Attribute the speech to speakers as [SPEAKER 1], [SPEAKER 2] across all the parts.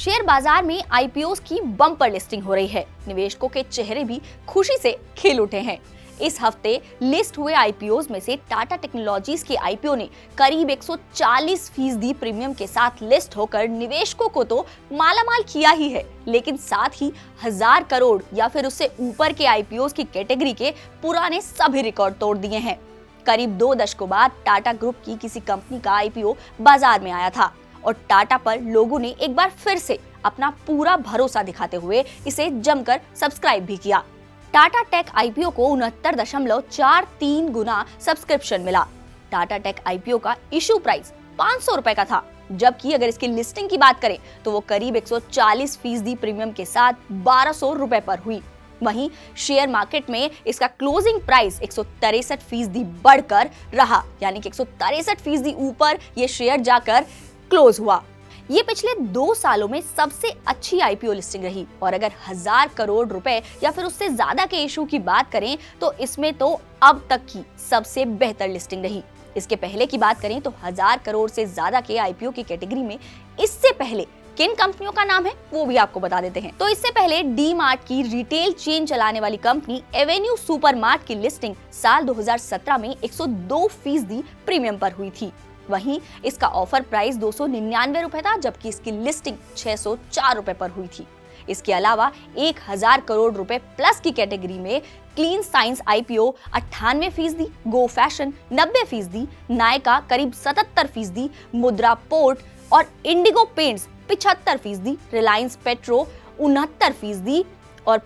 [SPEAKER 1] Share बाजार में IPO की बम्पर लिस्टिंग हो रही है। निवेशकों के चेहरे भी खुशी से खिल उठे हैं। इस हफ्ते लिस्ट हुए आईपीओ में से टाटा टेक्नोलॉजीज के आईपीओ ने करीब 140% प्रीमियम के साथ लिस्ट होकर निवेशकों को तो मालामाल किया ही है, लेकिन साथ ही 1000 करोड़ या फिर उससे ऊपर के आईपीओ की कैटेगरी के पुराने सभी रिकॉर्ड तोड़ दिए हैं। करीब 2 दशकों बाद टाटा ग्रुप की किसी कंपनी का आईपीओ बाजार में आया था और टाटा पर लोगों ने एक बार फिर से अपना पूरा भरोसा दिखाते हुए इसे जमकर सब्सक्राइब भी किया। टाटा टेक आईपीओ को 69.43 गुना सब्सक्रिप्शन मिला। टाटा टेक आईपीओ का इशू प्राइस 500 रुपए का था, जबकि अगर इसकी लिस्टिंग की बात करें तो वो करीब 140% प्रीमियम के साथ 1200 रुपए पर हुई। वहीं शेयर मार्केट में इसका क्लोजिंग प्राइस 163% बढ़कर रहा, यानी कि 163% ऊपर ये शेयर जाकर क्लोज हुआ। ये पिछले 2 सालों में सबसे अच्छी आईपीओ लिस्टिंग रही और अगर 1000 करोड़ रुपए या फिर उससे ज्यादा के इशू की बात करें तो इसमें तो अब तक की सबसे बेहतर लिस्टिंग रही। इसके पहले की बात करें तो 1000 करोड़ से ज्यादा के आईपीओ की कैटेगरी में इससे पहले किन कंपनियों का नाम है वो भी आपको बता देते हैं। तो इससे पहले डी मार्ट की रिटेल चेन चलाने वाली कंपनी एवेन्यू सुपरमार्ट की लिस्टिंग साल 2017 में 102% प्रीमियम पर हुई थी। वहीं इसका ऑफर प्राइस 299 रुपए था, जबकि इसकी लिस्टिंग 604 रुपए पर हुई थी। इसके अलावा 1000 करोड़ रुपए प्लस की कैटेगरी में क्लीन साइंस आईपीओ 98%, गो फैशन 90%, नायका करीब 77%, मुद्रा पोर्ट और इंडिगो पेंट्स 75%, रिलायंस पेट्रो 69% और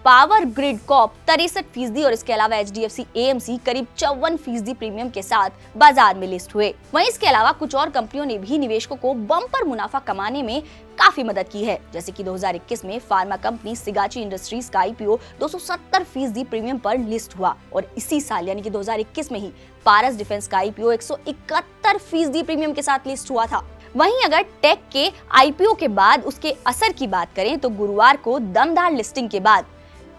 [SPEAKER 1] पावर ग्रिड कॉर्प 63% और इसके अलावा एचडीएफसी एएमसी करीब 54% प्रीमियम के साथ बाजार में लिस्ट हुए। वहीं इसके अलावा कुछ और कंपनियों ने भी निवेशकों को बम्पर मुनाफा कमाने में काफी मदद की है, जैसे कि 2021 में फार्मा कंपनी सिगाची इंडस्ट्रीज का आईपीओ 270% प्रीमियम पर लिस्ट हुआ और इसी साल यानी कि 2021 में ही पारस डिफेंस का आईपीओ 171% प्रीमियम के साथ लिस्ट हुआ था। वहीं अगर टेक के आईपीओ के बाद उसके असर की बात करें तो गुरुवार को दमदार लिस्टिंग के बाद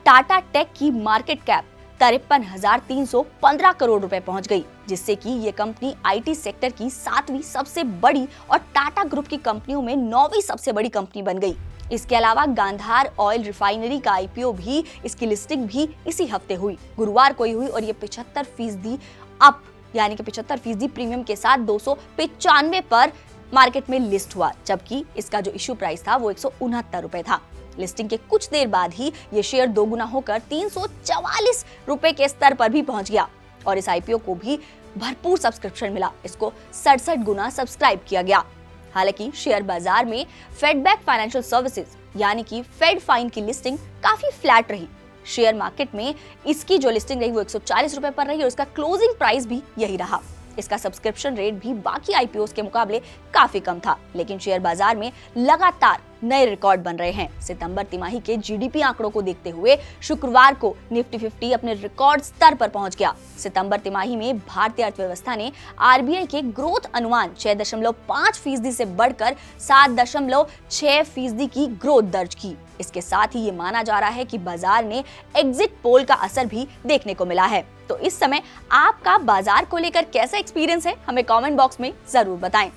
[SPEAKER 1] टाटा टेक की मार्केट कैप 53,315 करोड़ रुपए पहुंच गई, जिससे कि ये कंपनी आईटी सेक्टर की 7वीं सबसे बड़ी और टाटा ग्रुप की कंपनियों में 9वीं सबसे बड़ी कंपनी बन गई। इसके अलावा गांधार ऑयल रिफाइनरी का आईपीओ भी, इसकी लिस्टिंग भी इसी हफ्ते हुई, गुरुवार को ही हुई और ये 75% अप यानी कि 75% प्रीमियम के साथ 295 पर मार्केट में लिस्ट हुआ, जबकि इसका जो इशू प्राइस था वो 169 रुपए था। लिस्टिंग के कुछ देर बाद ही ये शेयर दोगुना होकर 344 रुपए के स्तर पर भी पहुंच गया और इस आईपीओ को भी भरपूर सब्सक्रिप्शन मिला। इसको 67 गुना सब्सक्राइब किया गया। हालांकि शेयर बाजार में फेडबैक फाइनेंशियल सर्विसेज यानी कि फेड फाइन की लिस्टिंग काफी फ्लैट रही। शेयर मार्केट में इसकी जो लिस्टिंग रही वो 140 रुपए पर रही और इसका क्लोजिंग प्राइस भी यही रहा। इसका सब्सक्रिप्शन रेट भी बाकी आईपीओ के मुकाबले काफी कम था, लेकिन शेयर बाजार में लगातार नए रिकॉर्ड बन रहे हैं। सितंबर तिमाही के जीडीपी आंकड़ों को देखते हुए शुक्रवार को निफ्टी 50 अपने रिकॉर्ड स्तर पर पहुंच गया। सितंबर तिमाही में भारतीय अर्थव्यवस्था ने आरबीआई के ग्रोथ अनुमान 6.5% से बढ़कर 7.6% की ग्रोथ दर्ज की। इसके साथ ही ये माना जा रहा है कि बाजार में एग्जिट पोल का असर भी देखने को मिला है। तो इस समय आपका बाजार को लेकर कैसा एक्सपीरियंस है, हमें कमेंट बॉक्स में जरूर बताएं।